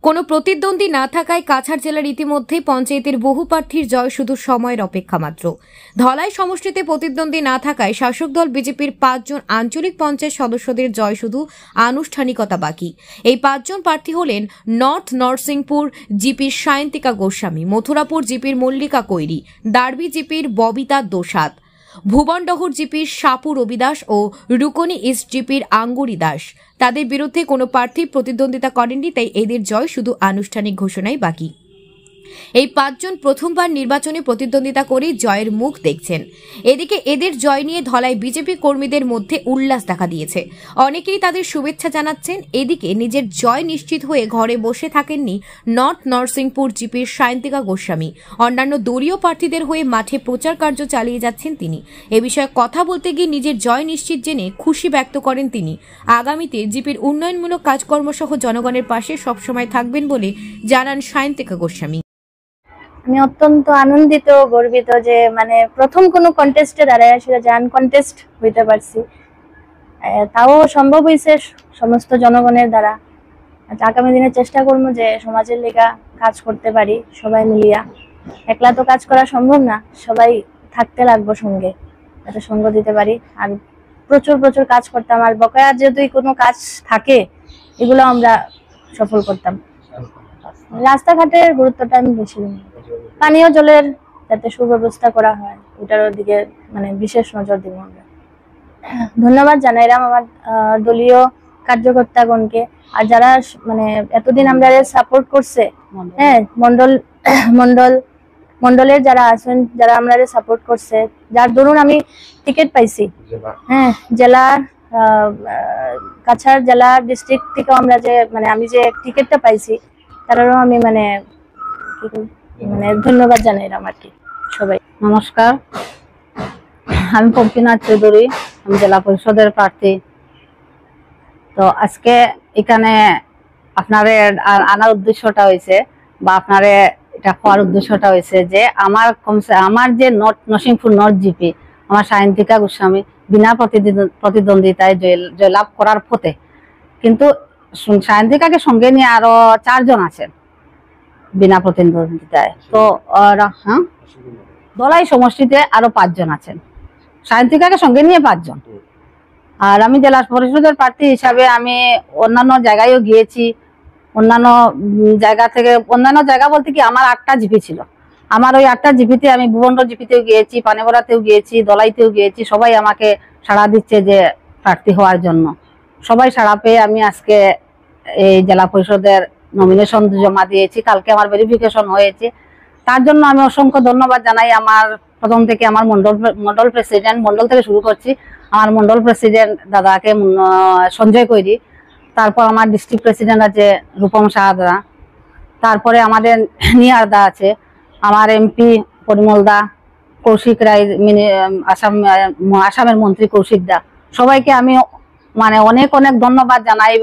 কোনো প্রতিদ্বন্দ্বী না থাকায় কাছাড় জেলার ইতিমধ্যেই পঞ্চায়েতের বহু প্রার্থীর জয় শুধু সময়ের অপেক্ষা মাত্র। ধলাই সমষ্টিতে প্রতিদ্বন্দ্বী না থাকায় শাসক দল বিজেপির 5 জন আঞ্চলিক পঞ্চায়েত সদস্যদের জয় শুধু আনুষ্ঠানিকতা বাকি। এই 5 জন প্রার্থী হলেন নর্থ নরসিংপুর জিপির সায়ন্তিকা গোস্বামী, মথুরাপুর জিপির মল্লিকা কৈরি, দার্বি জিপির ববিতা দোসাদ, ভুবনডহর জিপির সাপু রবি দাস ও রুকনি ইস্ট জিপির আঙ্গুরি দাস। তাদের বিরুদ্ধে কোনো প্রার্থী প্রতিদ্বন্দ্বিতা করেননি, তাই এদের জয় শুধু আনুষ্ঠানিক ঘোষণাই বাকি। এই 5 জন প্রথমবার নির্বাচনে প্রতিদ্বন্দ্বিতা করে জয়ের মুখ দেখছেন। এদিকে এদের জয় নিয়ে ধলাই বিজেপি কর্মীদের মধ্যে উল্লাস দেখা দিয়েছে। অনেকেই তাদের শুভেচ্ছা জানাচ্ছেন। এদিকে নিজের জয় নিশ্চিত হয়ে ঘরে বসে থাকেননি নর্থ নরসিংপুর জিপির সায়ন্তিকা গোস্বামী। অন্যান্য দলীয় প্রার্থীদের হয়ে মাঠে প্রচার কার্য চালিয়ে যাচ্ছেন তিনি। এ বিষয়ে কথা বলতে গিয়ে নিজের জয় নিশ্চিত জেনে খুশি ব্যক্ত করেন তিনি। আগামীতে জিপির উন্নয়নমূলক কাজকর্ম সহ জনগণের পাশে সবসময় থাকবেন বলে জানান সায়ন্তিকা গোস্বামী। আমি অত্যন্ত আনন্দিত, গর্বিত যে প্রথম কোনো কন্টেস্টে দাঁড়ায় সেটা জান কন্টেস্ট হইতে পারছি। তাও সম্ভব হয়েছে সমস্ত জনগণের দ্বারা। আগামী দিনে চেষ্টা করবো যে সমাজের লেগা কাজ করতে পারি সবাই মিলিয়া। একলা তো কাজ করা সম্ভব না, সবাই থাকতে লাগবো সঙ্গে, যাতে সঙ্গ দিতে পারি। আর প্রচুর প্রচুর কাজ করতাম, আর বকেয়া যদি কোনো কাজ থাকে এগুলো আমরা সফল করতাম। রাস্তাঘাটের গুরুত্বটা আমি বেশি দিই, পানীয় জলের যাতে সুব্যবস্থা করা হয় ওটার দিকে বিশেষ নজর দিব আমরা। ধন্যবাদ জানাইলাম আমার দলীয় কার্যকর্তাগণকে, আর যারা এতদিন আমরা সাপোর্ট করছে, হ্যাঁ মন্ডলের যারা আছেন, যারা আমরা সাপোর্ট করছে, যার দরুন আমি টিকিট পাইছি, হ্যাঁ জেলার কাছাড় জেলা ডিস্ট্রিক্ট থেকে আমরা যে আমি যে টিকিটটা পাইছি তারাও আমি ধন্যবাদ জানাইলাম আর কি সবাই। নমস্কার, আমি পম্পিনাথ চৌধুরী, আমি জেলা পরিষদের প্রার্থী। তো আজকে এখানে আপনারে আনার উদ্দেশ্যটা হয়েছে বা আপনারে এটা হওয়ার উদ্দেশ্যটা হয়েছে যে আমার যে নরসিংপুর নর্থ জিপি আমার সায়ন্তিকা গোস্বামী বিনা প্রতিদ্বন্দ্বিতায় জয়লাভ করার পথে, কিন্তু সায়ন্তিকাকে সঙ্গে নিয়ে আরো 4 জন আছেন বিনা প্রতিদ্বন্দ্বিতায়। তো হ্যাঁ, ধলাই সমষ্টিতে আরো 5 জন আছেন, সায়ন্তিকাকে সঙ্গে নিয়ে 5 জন। আর আমি জেলা পরিষদের প্রার্থী হিসাবে আমি অন্যান্য জায়গায়ও গিয়েছি। অন্যান্য জায়গা বলতে কি, আমার 8টা জিপি ছিল। আমার ওই 8টা জিপিতে আমি ভুবনডহর জিপিতেও গিয়েছি, পানেবরাতেও গিয়েছি, দলাইতেও গিয়েছি। সবাই আমাকে সাড়া দিচ্ছে যে প্রার্থী হওয়ার জন্য। সবাই সাড়া পেয়ে আমি আজকে এই জেলা পরিষদের নমিনেশন জমা দিয়েছি। কালকে আমার ভেরিফিকেশন হয়েছে, তার জন্য আমি অসংখ্য ধন্যবাদ জানাই। আমার প্রথম থেকে আমার মন্ডল প্রেসিডেন্ট, মন্ডল থেকে শুরু করছি, আমার মন্ডল প্রেসিডেন্ট দাদাকে সঞ্জয় কৈরি, তারপর আমার ডিস্ট্রিক্ট প্রেসিডেন্ট আছে রূপম সাহাদা, তারপরে আমাদের নিয়ারদা আছে, আমার এমপি পরিমল দা, কৌশিক রায় আসামের মন্ত্রী কৌশিক দা। সবাইকে আমি অনেক অনেক ধন্যবাদ জানাই।